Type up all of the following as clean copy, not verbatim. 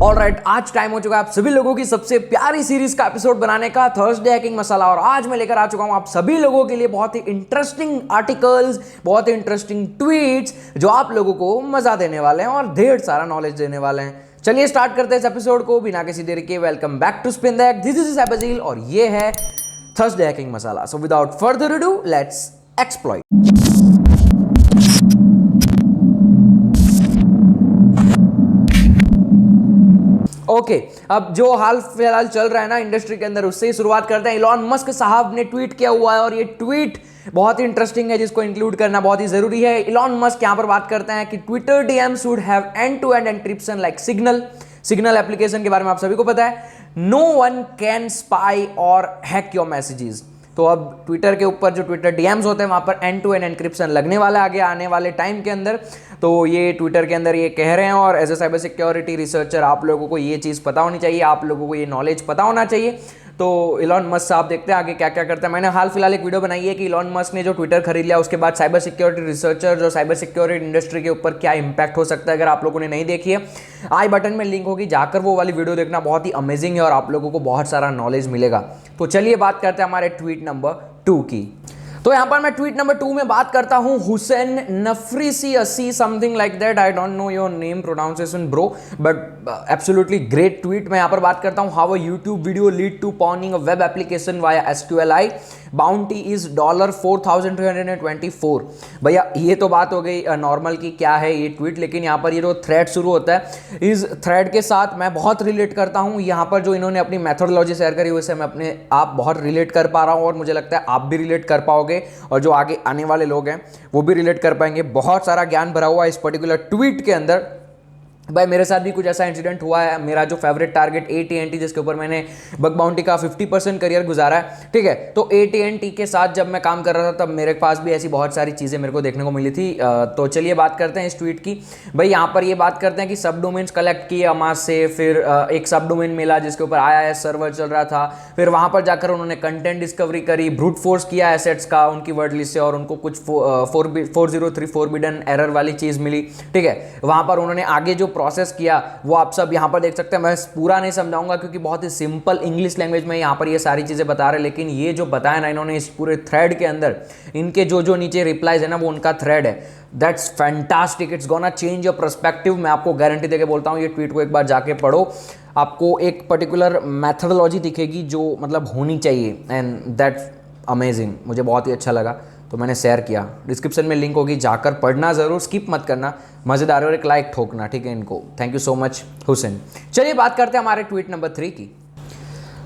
Alright, आज time हो चुका है आप सभी लोगों की सबसे प्यारी सीरीज का एपिसोड बनाने का, थर्सडे हैकिंग मसाला। और आज मैं लेकर आ चुका हूं आप सभी लोगों के लिए बहुत ही इंटरेस्टिंग आर्टिकल्स, बहुत ही इंटरेस्टिंग ट्वीट्स जो आप लोगों को मजा देने वाले हैं और ढेर सारा नॉलेज देने वाले हैं। चलिए स्टार्ट करते हैं इस एपिसोड को बिना किसी देरी के। Welcome back to spin the egg, this is अबजील और ये है Thursday hacking masala. So without further ado let's exploit. Okay, अब जो हाल फिलहाल चल रहा है ना इंडस्ट्री के अंदर, उससे ही शुरुआत करते हैं। इलॉन मस्क साहब ने ट्वीट किया हुआ है और ये ट्वीट बहुत ही इंटरेस्टिंग है जिसको इंक्लूड करना बहुत ही जरूरी है। इलॉन मस्क यहां पर बात करते हैं कि Twitter DM should have end to end encryption like Signal application के बारे में आप सभी को पता है। No one can spy or hack your messages. तो अब ट्विटर के ऊपर जो ट्विटर डीएम्स होते हैं वहां पर एंड टू एंड एन्क्रिप्शन लगने वाला है आगे आने वाले टाइम के अंदर। तो ये ट्विटर के अंदर ये कह रहे हैं और as a cyber security researcher आप लोगों को ये चीज़ पता होनी चाहिए, आप लोगों को ये नॉलेज पता होना चाहिए। तो इलॉन मस्क साहब देखते हैं आगे क्या क्या करते हैं। मैंने हाल फिलहाल एक वीडियो बनाई है कि इलॉन मस्क ने जो ट्विटर खरीद लिया उसके बाद साइबर सिक्योरिटी रिसर्चर जो साइबर सिक्योरिटी इंडस्ट्री के ऊपर क्या इंपैक्ट हो सकता है। अगर आप लोगों ने नहीं देखी है, आई बटन में लिंक होगी, जाकर वो वाली वीडियो देखना, बहुत ही अमेजिंग है और आप लोगों को बहुत सारा नॉलेज मिलेगा। तो चलिए बात करते हैं हमारे ट्वीट नंबर 2 की। तो यहां पर मैं ट्वीट नंबर 2 में बात करता हूं हुसैन नफरीसी something like that, I don't know your name pronunciation bro, but absolutely great tweet. मैं यहां पर बात करता हूं how a YouTube video lead to pwning a web application via SQLI, bounty is $4,324। भैया ये तो बात हो गई नॉर्मल की क्या है ये ट्वीट, लेकिन यहाँ पर ये जो थ्रेड शुरू होता है, इस थ्रेड के साथ मैं बहुत रिलेट करता हूँ। यहाँ पर जो इन्होंने अपनी मेथोडोलॉजी शेयर करी उससे मैं अपने आप बहुत रिलेट कर पा रहा हूँ और मुझे लगता है आप भी रिलेट कर पाओगे और जो आगे आने वाले लोग हैं वो भी रिलेट कर पाएंगे। बहुत सारा ज्ञान भरा हुआ है इस पर्टिकुलर ट्वीट के अंदर। भाई मेरे साथ भी कुछ ऐसा इंसिडेंट हुआ है। मेरा जो फेवरेट टारगेट AT&T जिसके ऊपर मैंने बग बाउंटी का 50% करियर गुजारा है, ठीक है, तो AT&T के साथ जब मैं काम कर रहा था तब मेरे पास भी ऐसी बहुत सारी चीज़ें मेरे को देखने को मिली थी। तो चलिए बात करते हैं इस ट्वीट की। भाई यहाँ पर ये बात करते हैं कि सब डोमेन्स कलेक्ट किए अमास से, फिर एक सब डोमेन मिला जिसके ऊपर IIS सर्वर चल रहा था, फिर वहाँ पर जाकर उन्होंने कंटेंट डिस्कवरी करी, ब्रूट फोर्स किया एसेट्स का उनकी वर्ड लिस्ट से और उनको कुछ 403 फोरबिडन एरर वाली चीज़ मिली, ठीक है। वहाँ पर उन्होंने आगे जो प्रोसेस किया वो आप सब यहाँ पर देख सकते हैं। मैं पूरा नहीं समझाऊंगा क्योंकि बहुत ही सिंपल इंग्लिश लैंग्वेज में यहाँ पर ये सारी चीज़ें बता रहे हैं, लेकिन ये जो बताया ना इन्होंने इस पूरे थ्रेड के अंदर, इनके जो जो नीचे रिप्लाईज है ना वो उनका थ्रेड है। That's fantastic, it's gonna change your perspective. मैं आपको गारंटी देके बोलता हूँ ये ट्वीट को एक बार जाके पढ़ो, आपको एक पर्टिकुलर मैथडोलॉजी दिखेगी जो मतलब होनी चाहिए एंड दैट्स अमेजिंग। मुझे बहुत ही अच्छा लगा तो मैंने शेयर किया। डिस्क्रिप्शन में लिंक होगी, जाकर पढ़ना ज़रूर, स्किप मत करना, मज़ेदार और एक लाइक ठोकना, ठीक है इनको। Thank you so much Hussain. चलिए बात करते हैं हमारे ट्वीट नंबर 3 की।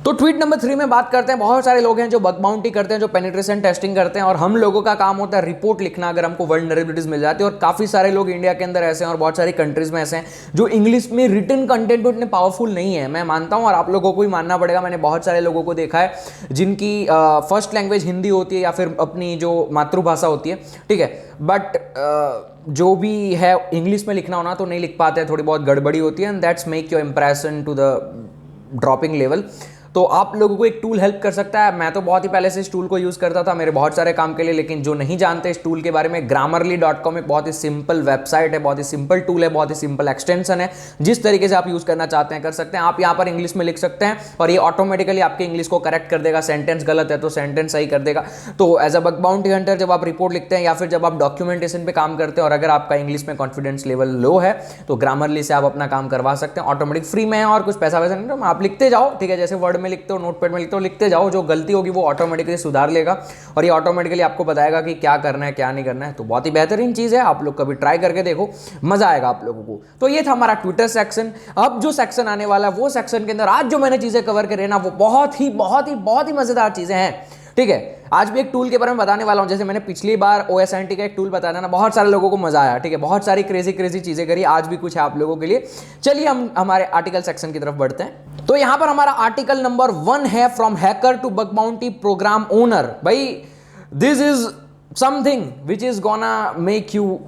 तो ट्वीट नंबर 3 में बात करते हैं, बहुत सारे लोग हैं जो बग बाउंटी करते हैं, जो पेनिट्रेशन टेस्टिंग करते हैं और हम लोगों का काम होता है रिपोर्ट लिखना अगर हमको वल्नरेबिलिटीज मिल जाती है। और काफ़ी सारे लोग इंडिया के अंदर ऐसे हैं और बहुत सारी कंट्रीज में ऐसे हैं जो इंग्लिश में रिटन कंटेंट में उतने पावरफुल नहीं है। मैं मानता हूँ और आप लोगों को भी मानना पड़ेगा, मैंने बहुत सारे लोगों को देखा है जिनकी फर्स्ट लैंग्वेज हिंदी होती है या फिर अपनी जो मातृभाषा होती है, ठीक है, बट जो भी है इंग्लिश में लिखना होना तो नहीं लिख पाते हैं, थोड़ी बहुत गड़बड़ी होती है and that's make your impression to the dropping level. तो आप लोगों को एक टूल हेल्प कर सकता है। मैं तो बहुत ही पहले से इस टूल को यूज़ करता था मेरे बहुत सारे काम के लिए, लेकिन जो नहीं जानते इस टूल के बारे में, grammarly.com एक बहुत ही सिंपल वेबसाइट है, बहुत ही सिंपल टूल है, बहुत ही सिंपल एक्सटेंशन है। जिस तरीके से आप यूज़ करना चाहते हैं कर सकते हैं। आप यहाँ पर इंग्लिश में लिख सकते हैं और ये ऑटोमेटिकली आपके इंग्लिश को करेक्ट कर देगा। सेंटेंस गलत है तो सेंटेंस सही कर देगा। तो as a bug bounty hunter जब आप रिपोर्ट लिखते हैं या फिर जब आप डॉक्यूमेंटेशन पे काम करते हैं और अगर आपका इंग्लिश में कॉन्फिडेंस लेवल लो है तो Grammarly से आप अपना काम करवा सकते हैं। ऑटोमेटिक फ्री में है और कुछ पैसा वैसा नहीं, आप लिखते जाओ, ठीक है, जैसे वर्ड में लिखते हो, नोटपैड में तो लिखते जाओ, जो गलती होगी वो ऑटोमेटिकली सुधार लेगा और ये ऑटोमेटिकली आपको बताएगा कि क्या करना है क्या नहीं करना है। तो बहुत ही बेहतरीन चीज़ है, आप लोग कभी ट्राई करके देखो, मजा आएगा आप लोगों को। तो ये था हमारा ट्विटर सेक्शन। अब जो सेक्शन आने वाला है वो सेक्शन के अंदर आज जो मैंने चीज़ें कवर करी ना वो बहुत ही मज़ेदार चीज़ें हैं, ठीक है। आज भी एक टूल के बारे में बताने वाला हूं। जैसे मैंने पिछली बार OSINT का एक टूल बताया ना, बहुत सारे लोगों को मजा आया, ठीक है, बहुत सारी क्रेजी चीजें करी। आज भी कुछ है आप लोगों के लिए। चलिए हम हमारे आर्टिकल सेक्शन की तरफ बढ़ते हैं। तो यहां पर हमारा आर्टिकल नंबर 1 है, from hacker to bug bounty program owner. भाई this is something which is gonna make you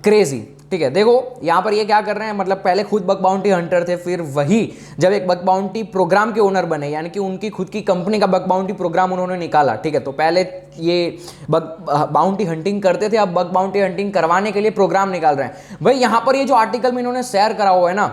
crazy, ठीक है। देखो यहां पर ये क्या कर रहे हैं, मतलब पहले खुद बग बाउंटी हंटर थे, फिर वही जब एक बग बाउंटी प्रोग्राम के ओनर बने, यानी कि उनकी खुद की कंपनी का बग बाउंटी प्रोग्राम उन्होंने निकाला, ठीक है। तो पहले ये बग बाउंटी हंटिंग करते थे, अब बग बाउंटी हंटिंग करवाने के लिए प्रोग्राम निकाल रहे हैं। भाई यहां पर ये जो आर्टिकल में इन्होंने शेयर करा हुआ है ना,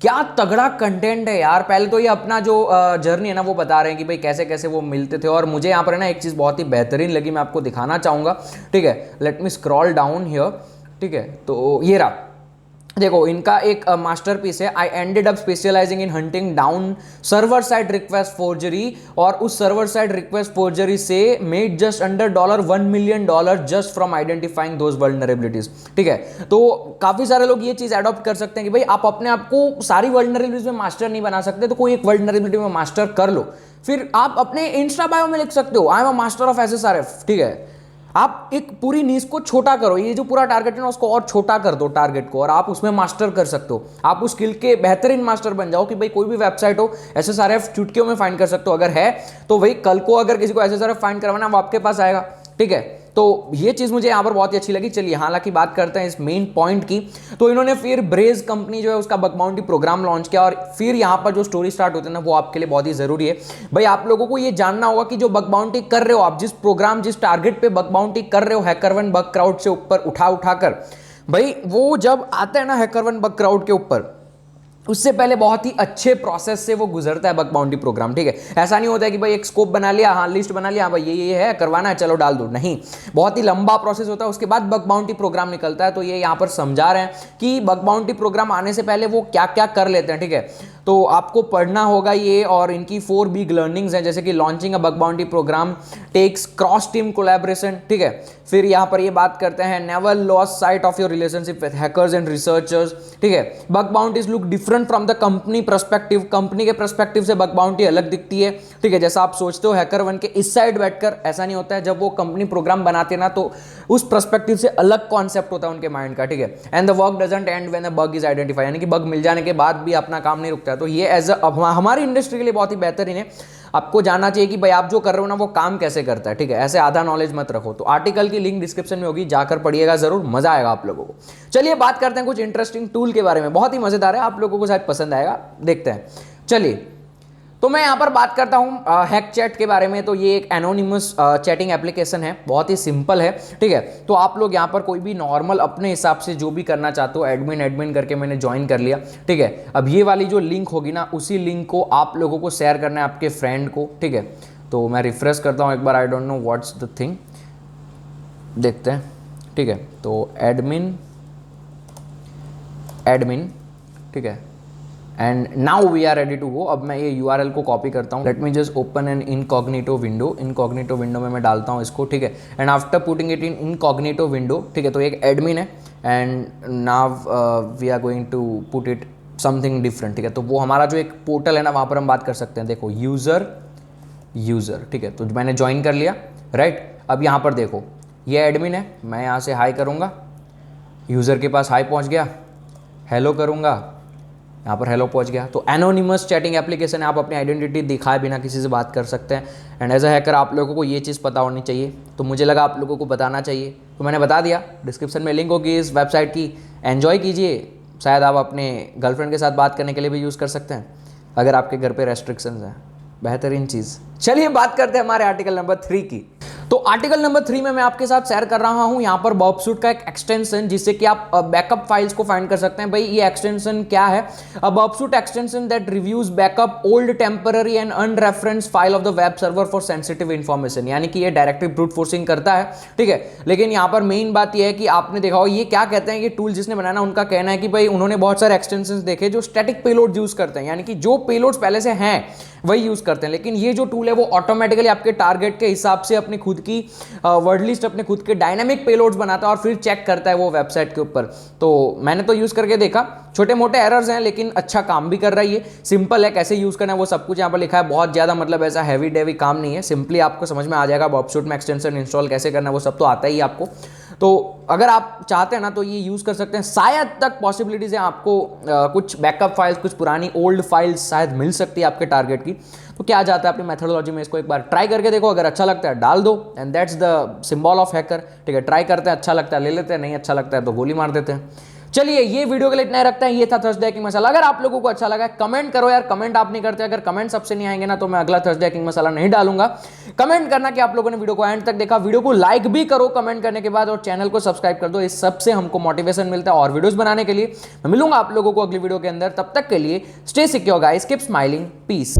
क्या तगड़ा कंटेंट है यार। पहले तो ये अपना जो जर्नी है ना वो बता रहे हैं कि भाई कैसे कैसे वो मिलते थे। और मुझे यहाँ पर है ना एक चीज़ बहुत ही बेहतरीन लगी, मैं आपको दिखाना चाहूँगा। ठीक है, let me scroll down here. ठीक है, तो ये रहा, देखो इनका एक मास्टरपीस है। I ended up specialising in hunting down server side request forgery, और उस सर्वर साइड रिक्वेस्ट फोर्जरी से made just under $1 million just from identifying those vulnerabilities. ठीक है, तो काफी सारे लोग ये चीज अडॉप्ट कर सकते हैं कि भाई आप अपने आप को सारी वल्नरेबिलिटीज में मास्टर नहीं बना सकते, तो कोई एक वल्नरेबिलिटी में मास्टर कर लो, फिर आप अपने इंस्टा बायो में लिख सकते हो I am a master of SSRF। ठीक है, आप एक पूरी नीश को छोटा करो, ये जो पूरा टारगेट है ना उसको और छोटा कर दो टारगेट को, और आप उसमें मास्टर कर सकते हो। आप उस स्किल के बेहतरीन मास्टर बन जाओ कि भाई कोई भी वेबसाइट हो SSRF चुटकियों में फाइंड कर सकते हो। अगर है तो भाई कल को अगर किसी को SSRF फाइंड करवाना वो आपके पास आएगा। ठीक है, तो ये चीज मुझे यहां पर बहुत ही अच्छी लगी। चलिए हालांकि बात करते हैं इस मेन पॉइंट की। तो इन्होंने फिर ब्रेज कंपनी जो है उसका बग बाउंटी प्रोग्राम लॉन्च किया, और फिर यहां पर जो स्टोरी स्टार्ट होती है ना वो आपके लिए बहुत ही जरूरी है। भाई आप लोगों को ये जानना होगा कि जो बग बाउंटी कर रहे हो आप, जिस प्रोग्राम जिस टारगेट पे बग बाउंटी कर रहे हो हैकर1 बग क्राउड से ऊपर उठा कर, भाई वो जब आता है ना हैकर1 बग क्राउड के ऊपर, उससे पहले बहुत ही अच्छे प्रोसेस से वो गुजरता है बग बाउंटी प्रोग्राम। ठीक है, ऐसा नहीं होता है कि भाई एक स्कोप बना लिया, हाँ लिस्ट बना लिया, हाँ भाई ये है करवाना है चलो डाल दो, नहीं, बहुत ही लंबा प्रोसेस होता है। उसके बाद बग बाउंटी प्रोग्राम निकलता है। तो ये यहाँ पर समझा रहे हैं कि बग बाउंटी प्रोग्राम आने से पहले वो क्या क्या कर लेते हैं। ठीक है, तो आपको पढ़ना होगा ये, और इनकी 4 बिग लर्निंग्स हैं, जैसे कि launching a bug bounty program takes cross team collaboration. ठीक है, फिर यहाँ पर ये बात करते हैं never lose sight of your relationship with hackers and researchers. ठीक है, bug bounties look different from the company perspective, company के पर्सपेक्टिव से बग बाउंटी अलग दिखती है। ठीक है, जैसा आप सोचते हो हैकर1 के इस साइड बैठकर, ऐसा नहीं होता है। जब वो कंपनी प्रोग्राम बनाते ना तो उस पर्सपेक्टिव से अलग कॉन्सेप्ट होता है उनके माइंड का। ठीक है, and the work doesn't and when a bug is identify, यानी कि बग मिल जाने के बाद भी अपना काम नहीं रुकता है। तो ये एज हमारी इंडस्ट्री के लिए बहुत ही बेहतरीन है। आपको जानना चाहिए कि भाई आप जो कर रहे हो ना वो काम कैसे करता है। ठीक है, ऐसे आधा नॉलेज मत रखो। तो आर्टिकल की लिंक डिस्क्रिप्शन में होगी, जाकर पढ़िएगा जरूर, मजा आएगा आप लोगों को। चलिए बात करते हैं कुछ इंटरेस्टिंग टूल के बारे में, बहुत ही मजेदार है, आप लोगों को शायद पसंद आएगा, देखते हैं। चलिए, तो मैं यहाँ पर बात करता हूँ हैक चैट के बारे में। तो ये एक एनोनिमस चैटिंग एप्लीकेशन है, बहुत ही सिंपल है। ठीक है, तो आप लोग यहाँ पर कोई भी नॉर्मल अपने हिसाब से जो भी करना चाहते हो, एडमिन करके मैंने ज्वाइन कर लिया। ठीक है, अब ये वाली जो लिंक होगी ना उसी लिंक को आप लोगों को शेयर करना है आपके फ्रेंड को। ठीक है, तो मैं रिफ्रेश करता हूँ एक बार, I don't know what's the thing, देखते हैं। ठीक है, तो एडमिन, ठीक है, and now we are ready to go. अब मैं ये URL को कॉपी करता हूँ। Let me just open an incognito window, incognito window में मैं डालता हूँ इसको। ठीक है, and after putting it in incognito window, ठीक है, तो एक एडमिन है, and now we are going to put it something different. ठीक है, तो वो हमारा जो एक पोर्टल है ना वहाँ पर हम बात कर सकते हैं। देखो यूज़र, ठीक है, तो मैंने ज्वाइन कर लिया, राइट। अब यहाँ पर देखो ये एडमिन है, मैं यहाँ से हाई करूँगा, यूज़र के पास हाई पहुँच गया, हेलो करूँगा, यहाँ पर हेलो पहुंच गया। तो एनोनिमस चैटिंग एप्लीकेशन है, आप अपनी आइडेंटिटी दिखाए बिना किसी से बात कर सकते हैं। एंड एज अ हैकर आप लोगों को ये चीज़ पता होनी चाहिए, तो मुझे लगा आप लोगों को बताना चाहिए, तो मैंने बता दिया। डिस्क्रिप्शन में लिंक होगी इस वेबसाइट की, एन्जॉय कीजिए। शायद आप अपने गर्लफ्रेंड के साथ बात करने के लिए भी यूज़ कर सकते हैं अगर आपके घर पे रेस्ट्रिक्शंस हैं, बेहतरीन चीज़। चलिए बात करते हैं हमारे आर्टिकल नंबर 3 की। तो आर्टिकल नंबर 3 में मैं आपके साथ शेयर कर रहा हूं यहाँ पर बर्बसूट का एक एक्सटेंशन, जिससे कि आप बैकअप फाइल्स को फाइंड कर सकते हैं। भाई ये एक्सटेंशन क्या है? Burp Suite extension that reviews backup old temporary and unreference file of the web server for sensitive information, यानी कि ये डायरेक्टली ब्रूट फोर्सिंग करता है। ठीक है, लेकिन यहाँ पर मेन बात यह है कि आपने देखा हो ये क्या कहते हैं, ये टूल जिसने बनाया उनका कहना है कि भाई उन्होंने बहुत सारे एक्सटेंशन देखे जो स्टैटिक पेलोड यूज करते हैं, यानी कि जो पेलोड्स पहले से हैं वही यूज करते हैं, लेकिन ये जो टूल है वो ऑटोमेटिकली आपके टारगेट के हिसाब से अपनी खुद की वर्ड लिस्ट, अपने खुद के डायनामिक पेलोड्स बनाता है और फिर चेक करता है वो वेबसाइट के ऊपर। तो मैंने तो यूज करके देखा, छोटे मोटे एरर्स हैं लेकिन अच्छा काम भी कर रहा है। ये सिंपल है, कैसे यूज करना है वो सब कुछ यहाँ पर लिखा है, बहुत ज्यादा मतलब ऐसा हैवी डेवी काम नहीं है, सिंपली आपको समझ में आ जाएगा। बर्बसूट में एक्सटेंशन इंस्टॉल कैसे करना है वो सब तो आता ही आपको। तो अगर आप चाहते हैं ना तो ये यूज कर सकते हैं। शायद तक पॉसिबिलिटीज है आपको कुछ बैकअप फाइल्स, कुछ पुरानी ओल्ड फाइल्स शायद मिल सकती है आपके टारगेट की। तो क्या जाता है अपनी मेथोडोलॉजी में, इसको एक बार ट्राई करके देखो, अगर अच्छा लगता है डाल दो, and that's the symbol of hacker. ठीक है, ट्राई करते हैं, अच्छा लगता है ले लेते हैं, नहीं अच्छा लगता है तो गोली मार देते हैं। चलिए ये वीडियो के लिए इतना ही रखते हैं। ये था थर्सडे हैकिंग मसाला। अगर आप लोगों को अच्छा लगा कमेंट करो यार, कमेंट आप नहीं करते, अगर कमेंट सबसे नहीं आएंगे ना तो मैं अगला थर्सडे हैकिंग मसाला नहीं डालूंगा। कमेंट करना कि आप लोगों ने वीडियो को एंड तक देखा, वीडियो को लाइक भी करो कमेंट करने के बाद, और चैनल को सब्सक्राइब कर दो। इस सबसे हमको मोटिवेशन मिलता है और वीडियोस बनाने के लिए। मैं मिलूंगा आप लोगों को अगली वीडियो के अंदर, तब तक के लिए stay secure guys, keep smiling, piece.